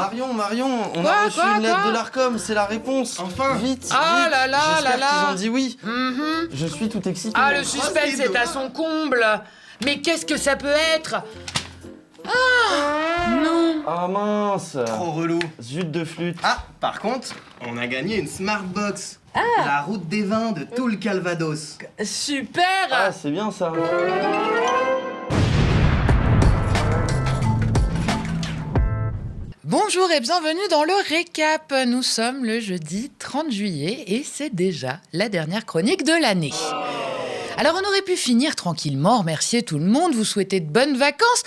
Marion, on a reçu une lettre de l'Arcom, c'est la réponse. Enfin. Vite, Ah vite. là là J'espère là qu'ils là. ont dit oui. Je suis tout excité. Ah, le suspense est à son comble. Mais qu'est-ce que ça peut être? Ah non. Ah mince. Trop relou. Zut de flûte. Ah, par contre, on a gagné une Smartbox. La route des vins de tout le Calvados. Super. Ah, c'est bien ça. Bonjour et bienvenue dans le récap. Nous sommes le jeudi 30 juillet et c'est déjà la dernière chronique de l'année. Alors on aurait pu finir tranquillement, remercier tout le monde, vous souhaiter de bonnes vacances,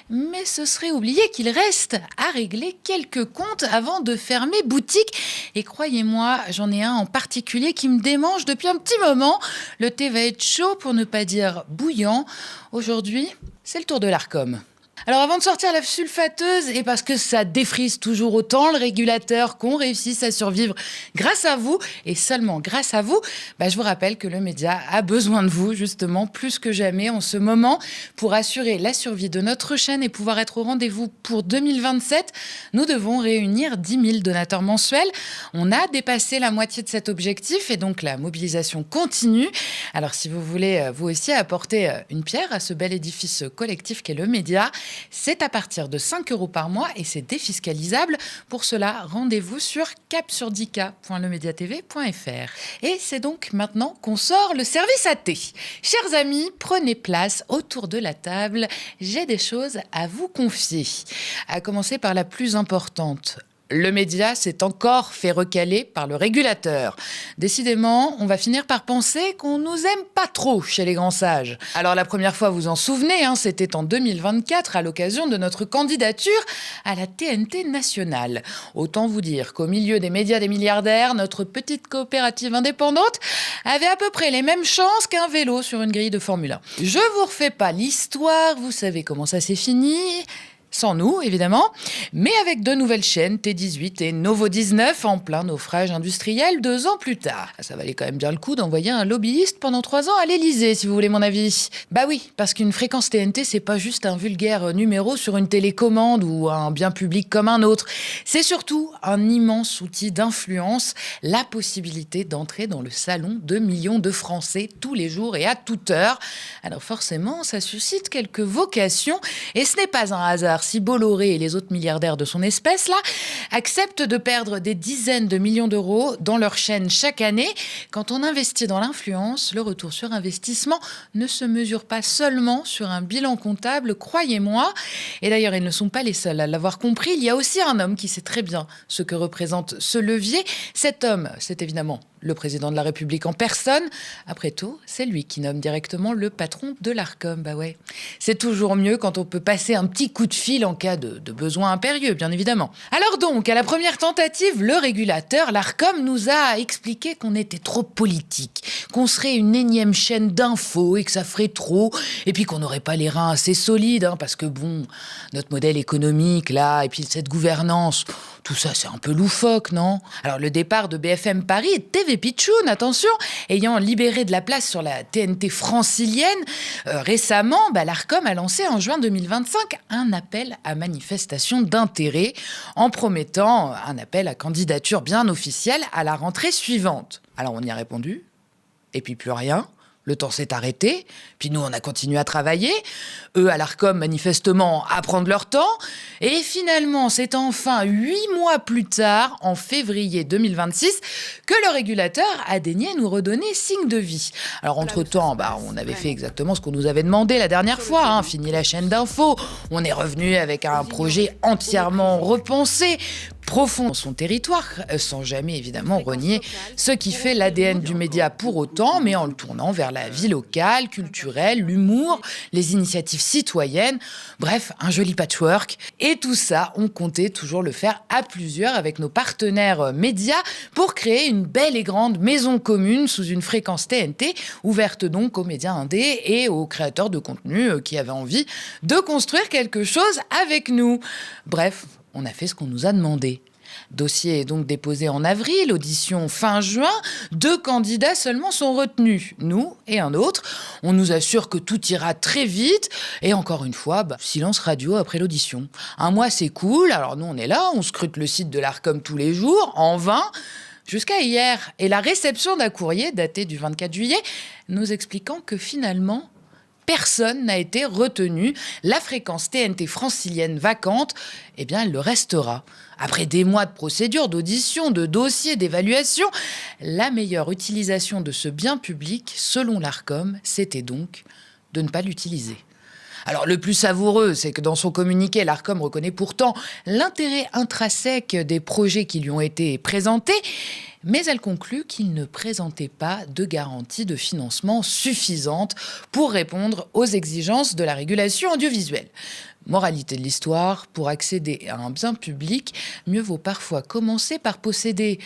mais ce serait oublier qu'il reste à régler quelques comptes avant de fermer boutique. Et croyez-moi, j'en ai un en particulier qui me démange depuis un petit moment. Le thé va être chaud pour ne pas dire bouillant. Aujourd'hui, c'est le tour de l'Arcom. Alors avant de sortir la sulfateuse, et parce que ça défrise toujours autant le régulateur, qu'on réussisse à survivre grâce à vous, et seulement grâce à vous, je vous rappelle que le média a besoin de vous, justement, plus que jamais en ce moment, pour assurer la survie de notre chaîne et pouvoir être au rendez-vous pour 2027. Nous devons réunir 10 000 donateurs mensuels. On a dépassé la moitié de cet objectif, et donc la mobilisation continue. Alors si vous voulez, vous aussi, apporter une pierre à ce bel édifice collectif qu'est le média, c'est à partir de 5 € par mois et c'est défiscalisable. Pour cela, rendez-vous sur cap-sur-10k.lemediatv.fr. Et c'est donc maintenant qu'on sort le service à thé. Chers amis, prenez place autour de la table. J'ai des choses à vous confier. À commencer par la plus importante. Le média s'est encore fait recaler par le régulateur. Décidément, on va finir par penser qu'on nous aime pas trop chez les grands sages. Alors la première fois, vous vous en souvenez, c'était en 2024 à l'occasion de notre candidature à la TNT nationale. Autant vous dire qu'au milieu des médias des milliardaires, notre petite coopérative indépendante avait à peu près les mêmes chances qu'un vélo sur une grille de Formule 1. Je vous refais pas l'histoire, vous savez comment ça s'est fini. Sans nous, évidemment, mais avec de nouvelles chaînes, T18 et Novo 19, en plein naufrage industriel 2 ans plus tard. Ça valait quand même bien le coup d'envoyer un lobbyiste pendant 3 ans à l'Élysée, si vous voulez mon avis. Bah oui, parce qu'une fréquence TNT, c'est pas juste un vulgaire numéro sur une télécommande ou un bien public comme un autre. C'est surtout un immense outil d'influence, la possibilité d'entrer dans le salon de millions de Français tous les jours et à toute heure. Alors forcément, ça suscite quelques vocations, et ce n'est pas un hasard si Bolloré et les autres milliardaires de son espèce acceptent de perdre des dizaines de millions d'euros dans leur chaîne chaque année. Quand on investit dans l'influence, le retour sur investissement ne se mesure pas seulement sur un bilan comptable, croyez-moi. Et d'ailleurs, ils ne sont pas les seuls à l'avoir compris. Il y a aussi un homme qui sait très bien ce que représente ce levier. Cet homme, c'est évidemment le président de la République en personne. Après tout, c'est lui qui nomme directement le patron de l'Arcom. Bah ouais. C'est toujours mieux quand on peut passer un petit coup de fil en cas de besoin impérieux, bien évidemment. Alors donc, à la première tentative, le régulateur, l'Arcom, nous a expliqué qu'on était trop politique, qu'on serait une énième chaîne d'infos et que ça ferait trop, et puis qu'on n'aurait pas les reins assez solides, parce que notre modèle économique, et puis cette gouvernance, tout ça, c'est un peu loufoque, non? Alors, le départ de BFM Paris et de TV Pitchoun, attention, ayant libéré de la place sur la TNT francilienne, récemment, l'Arcom a lancé en juin 2025 un appel à manifestation d'intérêt en promettant un appel à candidature bien officiel à la rentrée suivante. Alors, on y a répondu, et puis plus rien. Le temps s'est arrêté, puis nous, on a continué à travailler. Eux, à l'Arcom, manifestement, à prendre leur temps. Et finalement, c'est enfin 8 mois plus tard, en février 2026, que le régulateur a daigné nous redonner signe de vie. Alors, entre-temps, on avait fait exactement ce qu'on nous avait demandé la dernière fois, fini la chaîne d'infos. On est revenu avec un projet entièrement repensé, profond dans son territoire, sans jamais évidemment renier ce qui fait l'ADN du média pour autant, mais en le tournant vers la vie locale, culturelle, l'humour, les initiatives citoyennes, bref, un joli patchwork. Et tout ça, on comptait toujours le faire à plusieurs avec nos partenaires médias pour créer une belle et grande maison commune sous une fréquence TNT, ouverte donc aux médias indés et aux créateurs de contenu qui avaient envie de construire quelque chose avec nous. Bref, on a fait ce qu'on nous a demandé. Dossier est donc déposé en avril, audition fin juin. 2 candidats seulement sont retenus, nous et un autre. On nous assure que tout ira très vite. Et encore une fois, silence radio après l'audition. Un mois, c'est cool. Alors nous, on est là, on scrute le site de l'Arcom tous les jours, en vain. Jusqu'à hier, et la réception d'un courrier daté du 24 juillet, nous expliquant que finalement, personne n'a été retenu. La fréquence TNT francilienne vacante, elle le restera. Après des mois de procédures, d'auditions, de dossiers, d'évaluation, la meilleure utilisation de ce bien public, selon l'Arcom, c'était donc de ne pas l'utiliser. Alors, le plus savoureux, c'est que dans son communiqué, l'Arcom reconnaît pourtant l'intérêt intrinsèque des projets qui lui ont été présentés, mais elle conclut qu'il ne présentait pas de garantie de financement suffisante pour répondre aux exigences de la régulation audiovisuelle. Moralité de l'histoire, pour accéder à un bien public, mieux vaut parfois commencer par posséder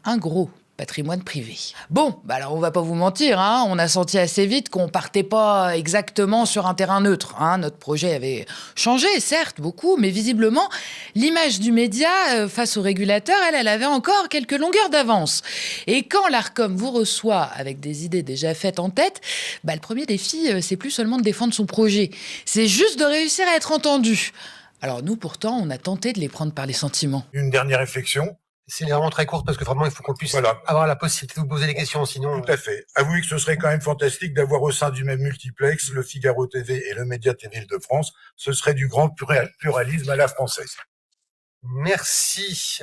un gros patrimoine privé. Bon, alors on va pas vous mentir, on a senti assez vite qu'on partait pas exactement sur un terrain neutre. Notre projet avait changé, certes, beaucoup, mais visiblement, l'image du média face au régulateur, elle avait encore quelques longueurs d'avance. Et quand l'Arcom vous reçoit avec des idées déjà faites en tête, le premier défi, c'est plus seulement de défendre son projet, c'est juste de réussir à être entendu. Alors nous, pourtant, on a tenté de les prendre par les sentiments. Une dernière réflexion. C'est vraiment très court parce que vraiment il faut qu'on puisse avoir la possibilité de vous poser des questions, sinon... Tout à fait. Avouez que ce serait quand même fantastique d'avoir au sein du même multiplex le Figaro TV et le Média TV Île-de-France. Ce serait du grand pluralisme à la française. Merci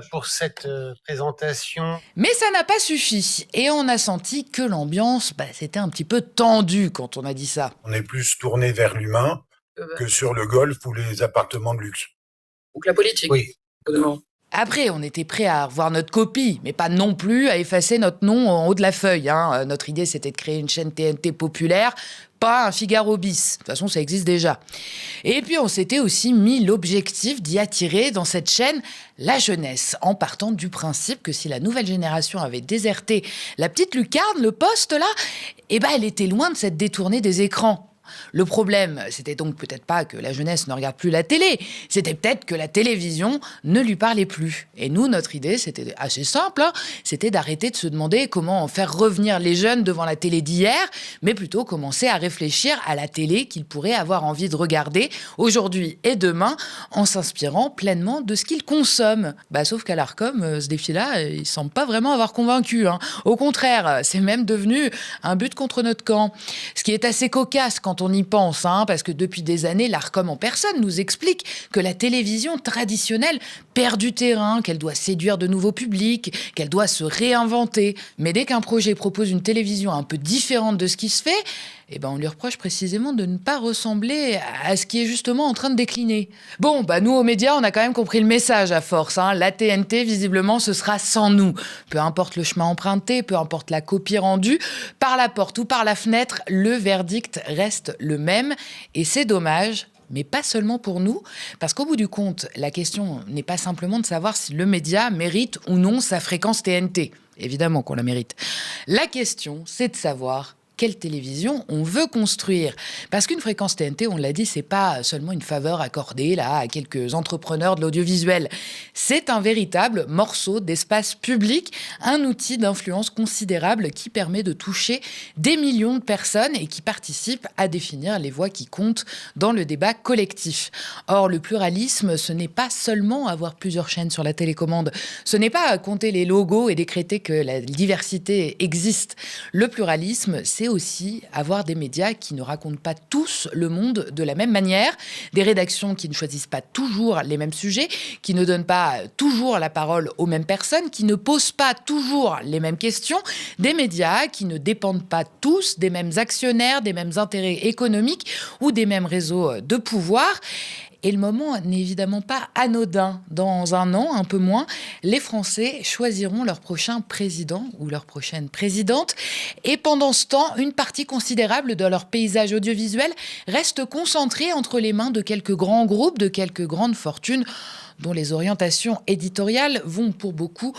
pour cette présentation. Mais ça n'a pas suffi. Et on a senti que l'ambiance, c'était un petit peu tendue quand on a dit ça. On est plus tourné vers l'humain que sur le golf ou les appartements de luxe. Ou que la politique. Oui. Après, on était prêt à revoir notre copie, mais pas non plus à effacer notre nom en haut de la feuille. Notre idée, c'était de créer une chaîne TNT populaire, pas un Figaro bis. De toute façon, ça existe déjà. Et puis, on s'était aussi mis l'objectif d'y attirer dans cette chaîne la jeunesse, en partant du principe que si la nouvelle génération avait déserté la petite lucarne, le poste là, elle était loin de s'être détournée des écrans. Le problème, c'était donc peut-être pas que la jeunesse ne regarde plus la télé, c'était peut-être que la télévision ne lui parlait plus. Et nous, notre idée, c'était assez simple, c'était d'arrêter de se demander comment faire revenir les jeunes devant la télé d'hier, mais plutôt commencer à réfléchir à la télé qu'ils pourraient avoir envie de regarder aujourd'hui et demain, en s'inspirant pleinement de ce qu'ils consomment. Sauf qu'à l'Arcom, ce défi-là, il semble pas vraiment avoir convaincu. Au contraire, c'est même devenu un but contre notre camp. Ce qui est assez cocasse quand on y pense, parce que depuis des années, l'Arcom en personne nous explique que la télévision traditionnelle perd du terrain, qu'elle doit séduire de nouveaux publics, qu'elle doit se réinventer. Mais dès qu'un projet propose une télévision un peu différente de ce qui se fait, on lui reproche précisément de ne pas ressembler à ce qui est justement en train de décliner. Bon, nous, aux médias, on a quand même compris le message à force. La TNT, visiblement, ce sera sans nous. Peu importe le chemin emprunté, peu importe la copie rendue, par la porte ou par la fenêtre, le verdict reste le même. Et c'est dommage, mais pas seulement pour nous, parce qu'au bout du compte, la question n'est pas simplement de savoir si le média mérite ou non sa fréquence TNT. Évidemment qu'on la mérite. La question, c'est de savoir quelle télévision on veut construire. Parce qu'une fréquence TNT, on l'a dit, c'est pas seulement une faveur accordée à quelques entrepreneurs de l'audiovisuel. C'est un véritable morceau d'espace public, un outil d'influence considérable qui permet de toucher des millions de personnes et qui participe à définir les voix qui comptent dans le débat collectif. Or, le pluralisme, ce n'est pas seulement avoir plusieurs chaînes sur la télécommande. Ce n'est pas compter les logos et décréter que la diversité existe. Le pluralisme, c'est aussi avoir des médias qui ne racontent pas tous le monde de la même manière, des rédactions qui ne choisissent pas toujours les mêmes sujets, qui ne donnent pas toujours la parole aux mêmes personnes, qui ne posent pas toujours les mêmes questions, des médias qui ne dépendent pas tous des mêmes actionnaires, des mêmes intérêts économiques ou des mêmes réseaux de pouvoir. Et le moment n'est évidemment pas anodin. Dans un an, un peu moins, les Français choisiront leur prochain président ou leur prochaine présidente. Et pendant ce temps, une partie considérable de leur paysage audiovisuel reste concentrée entre les mains de quelques grands groupes, de quelques grandes fortunes, dont les orientations éditoriales vont pour beaucoup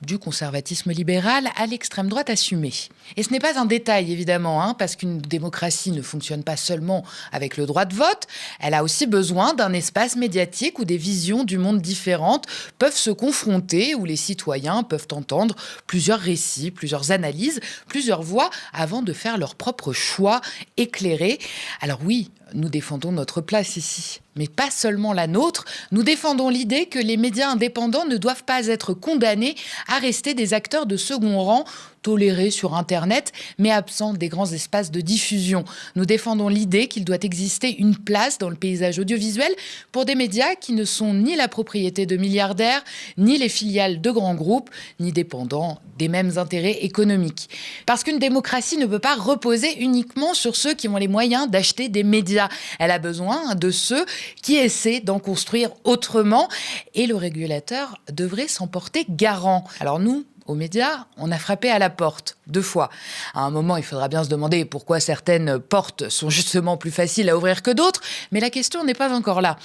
du conservatisme libéral à l'extrême droite assumée. Et ce n'est pas un détail, évidemment, parce qu'une démocratie ne fonctionne pas seulement avec le droit de vote, elle a aussi besoin d'un espace médiatique où des visions du monde différentes peuvent se confronter, où les citoyens peuvent entendre plusieurs récits, plusieurs analyses, plusieurs voix, avant de faire leur propre choix éclairé. Alors oui, nous défendons notre place ici, mais pas seulement la nôtre. Nous défendons l'idée que les médias indépendants ne doivent pas être condamnés à rester des acteurs de second rang, tolérés sur Internet, mais absents des grands espaces de diffusion. Nous défendons l'idée qu'il doit exister une place dans le paysage audiovisuel pour des médias qui ne sont ni la propriété de milliardaires, ni les filiales de grands groupes, ni dépendants des mêmes intérêts économiques. Parce qu'une démocratie ne peut pas reposer uniquement sur ceux qui ont les moyens d'acheter des médias. Elle a besoin de ceux qui essaient d'en construire autrement, et le régulateur devrait s'en porter garant. Alors nous, aux médias, on a frappé à la porte 2 fois. À un moment, il faudra bien se demander pourquoi certaines portes sont justement plus faciles à ouvrir que d'autres, mais la question n'est pas encore là.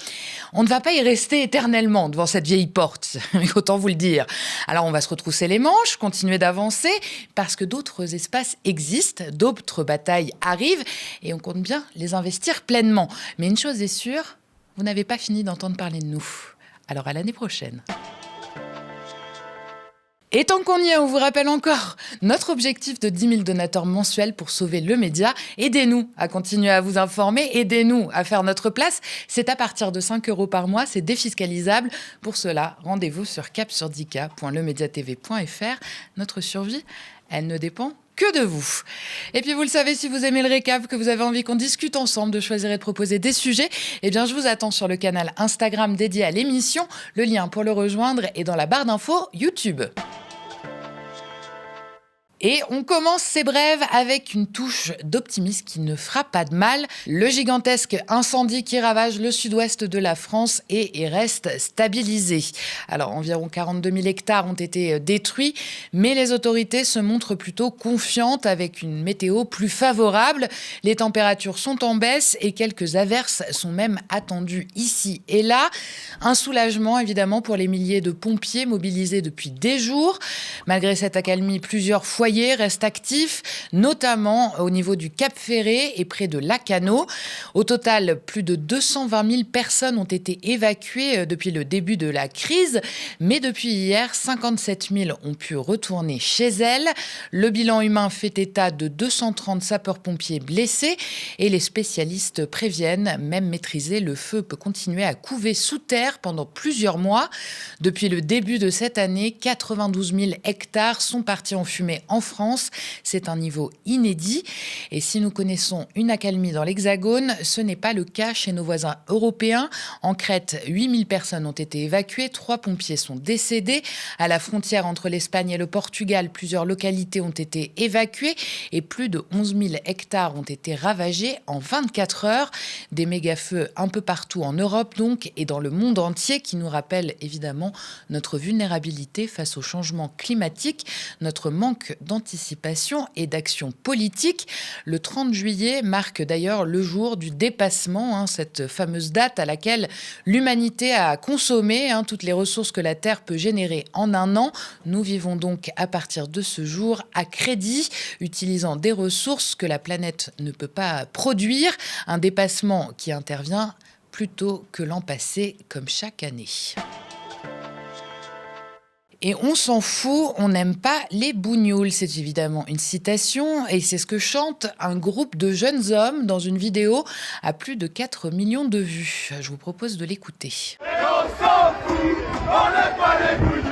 On ne va pas y rester éternellement devant cette vieille porte, autant vous le dire. Alors on va se retrousser les manches, continuer d'avancer, parce que d'autres espaces existent, d'autres batailles arrivent, et on compte bien les investir pleinement. Mais une chose est sûre, vous n'avez pas fini d'entendre parler de nous. Alors à l'année prochaine. Et tant qu'on y est, on vous rappelle encore notre objectif de 10 000 donateurs mensuels pour sauver le média. Aidez-nous à continuer à vous informer, aidez-nous à faire notre place. C'est à partir de 5 € par mois, c'est défiscalisable. Pour cela, rendez-vous sur cap-sur-10k.lemediatv.fr. Notre survie, elle ne dépend que de vous. Et puis vous le savez, si vous aimez le récap, que vous avez envie qu'on discute ensemble, de choisir et de proposer des sujets, eh bien je vous attends sur le canal Instagram dédié à l'émission. Le lien pour le rejoindre est dans la barre d'infos YouTube. Et on commence ces brèves avec une touche d'optimisme qui ne fera pas de mal. Le gigantesque incendie qui ravage le sud-ouest de la France et reste stabilisé. Alors, environ 42 000 hectares ont été détruits, mais les autorités se montrent plutôt confiantes avec une météo plus favorable. Les températures sont en baisse et quelques averses sont même attendues ici et là. Un soulagement, évidemment, pour les milliers de pompiers mobilisés depuis des jours. Malgré cette accalmie, plusieurs foyers restent actifs, notamment au niveau du Cap Ferré et près de Lacanau. Au total, plus de 220 000 personnes ont été évacuées depuis le début de la crise, mais depuis hier, 57 000 ont pu retourner chez elles. Le bilan humain fait état de 230 sapeurs-pompiers blessés et les spécialistes préviennent, même maîtrisé, le feu peut continuer à couver sous terre pendant plusieurs mois. Depuis le début de cette année, 92 000 hectares sont partis en fumée en France. C'est un niveau inédit. Et si nous connaissons une accalmie dans l'Hexagone, ce n'est pas le cas chez nos voisins européens. En Crète, 8 000 personnes ont été évacuées, 3 pompiers sont décédés. À la frontière entre l'Espagne et le Portugal, plusieurs localités ont été évacuées et plus de 11 000 hectares ont été ravagés en 24 heures. Des méga-feux un peu partout en Europe donc et dans le monde entier qui nous rappellent évidemment notre vulnérabilité face au changement climatique, notre manque d'anticipation et d'action politique. Le 30 juillet marque d'ailleurs le jour du dépassement, cette fameuse date à laquelle l'humanité a consommé toutes les ressources que la Terre peut générer en un an. Nous vivons donc à partir de ce jour à crédit, utilisant des ressources que la planète ne peut pas produire. Un dépassement qui intervient plus tôt que l'an passé, comme chaque année. Et on s'en fout, on n'aime pas les bougnoules. C'est évidemment une citation et c'est ce que chante un groupe de jeunes hommes dans une vidéo à plus de 4 millions de vues. Je vous propose de l'écouter. Et on s'en fout, on n'aime pas les bougnoules.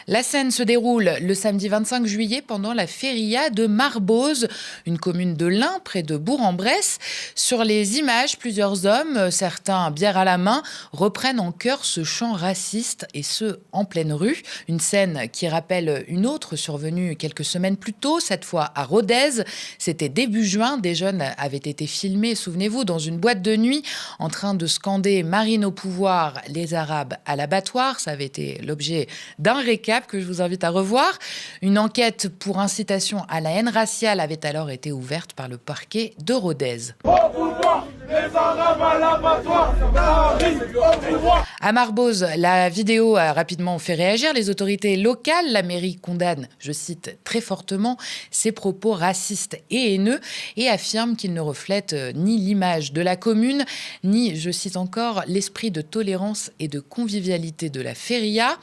La scène se déroule le samedi 25 juillet pendant la feria de Marboz, une commune de l'Ain, près de Bourg-en-Bresse. Sur les images, plusieurs hommes, certains bière à la main, reprennent en chœur ce chant raciste et ce, en pleine rue. Une scène qui rappelle une autre survenue quelques semaines plus tôt, cette fois à Rodez. C'était début juin, des jeunes avaient été filmés, souvenez-vous, dans une boîte de nuit, en train de scander « Marine au pouvoir, les Arabes à l'abattoir ». Ça avait été l'objet d'un récap que je vous invite à revoir. Une enquête pour incitation à la haine raciale avait alors été ouverte par le parquet de Rodez. Au pouvoir, les Arabes à l'abattoir, Marine au pouvoir. À Marboz, la vidéo a rapidement fait réagir les autorités locales. La mairie condamne, je cite très fortement, ces propos racistes et haineux et affirme qu'ils ne reflètent ni l'image de la commune, ni, je cite encore, l'esprit de tolérance et de convivialité de la feria.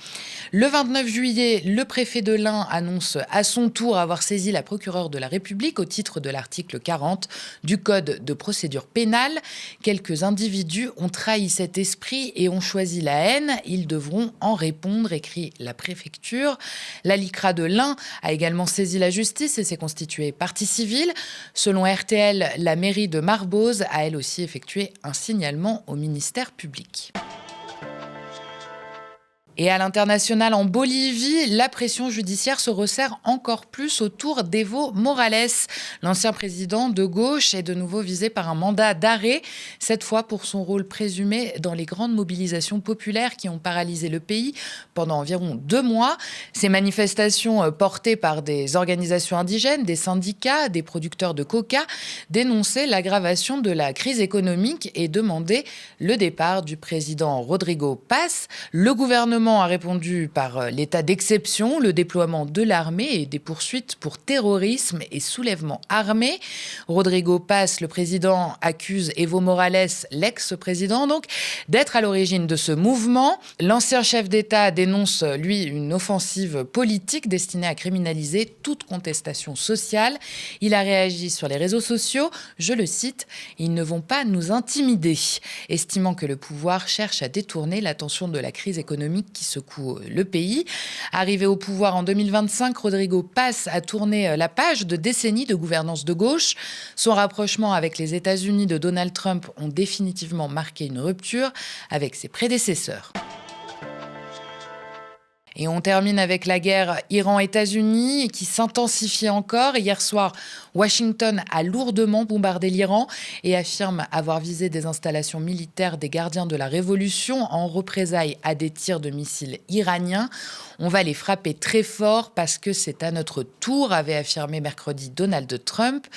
Le 29 juillet, le préfet de l'Ain annonce à son tour avoir saisi la procureure de la République au titre de l'article 40 du Code de procédure pénale. Quelques individus ont trahi cet esprit et ont choisi la haine. Ils devront en répondre, écrit la préfecture. La LICRA de l'Ain a également saisi la justice et s'est constituée partie civile. Selon RTL, la mairie de Marboz a elle aussi effectué un signalement au ministère public. Et à l'international, en Bolivie, la pression judiciaire se resserre encore plus autour d'Evo Morales. L'ancien président de gauche est de nouveau visé par un mandat d'arrêt, cette fois pour son rôle présumé dans les grandes mobilisations populaires qui ont paralysé le pays pendant environ 2 mois. Ces manifestations portées par des organisations indigènes, des syndicats, des producteurs de coca, dénonçaient l'aggravation de la crise économique et demandaient le départ du président Rodrigo Paz. Le gouvernement a répondu par l'état d'exception, le déploiement de l'armée et des poursuites pour terrorisme et soulèvement armé. Rodrigo Paz, le président, accuse Evo Morales, l'ex-président donc, d'être à l'origine de ce mouvement. L'ancien chef d'État dénonce, lui, une offensive politique destinée à criminaliser toute contestation sociale. Il a réagi sur les réseaux sociaux, je le cite, « Ils ne vont pas nous intimider », estimant que le pouvoir cherche à détourner l'attention de la crise économique qui secoue le pays. Arrivé au pouvoir en 2025, Rodrigo Paz a tourné la page de décennies de gouvernance de gauche. Son rapprochement avec les États-Unis de Donald Trump ont définitivement marqué une rupture avec ses prédécesseurs. Et on termine avec la guerre Iran-États-Unis qui s'intensifie encore. Hier soir, Washington a lourdement bombardé l'Iran et affirme avoir visé des installations militaires des gardiens de la Révolution en représailles à des tirs de missiles iraniens. On va les frapper très fort parce que c'est à notre tour, avait affirmé mercredi Donald Trump.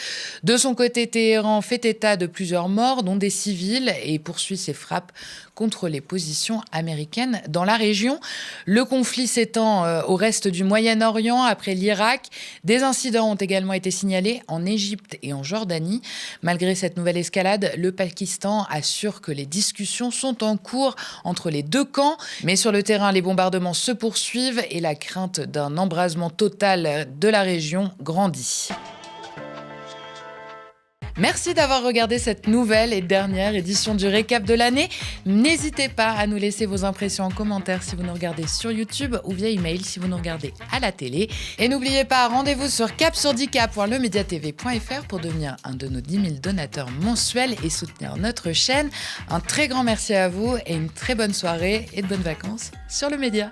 De son côté, Téhéran fait état de plusieurs morts, dont des civils, et poursuit ses frappes contre les positions américaines dans la région. Le conflit s'étend au reste du Moyen-Orient, après l'Irak. Des incidents ont également été signalés en Égypte et en Jordanie. Malgré cette nouvelle escalade, le Pakistan assure que les discussions sont en cours entre les deux camps. Mais sur le terrain, les bombardements se poursuivent et la crainte d'un embrasement total de la région grandit. Merci d'avoir regardé cette nouvelle et dernière édition du récap de l'année. N'hésitez pas à nous laisser vos impressions en commentaire si vous nous regardez sur YouTube ou via email si vous nous regardez à la télé. Et n'oubliez pas, rendez-vous sur capsurdicap.lemediatv.fr pour devenir un de nos 10 000 donateurs mensuels et soutenir notre chaîne. Un très grand merci à vous et une très bonne soirée et de bonnes vacances sur le média.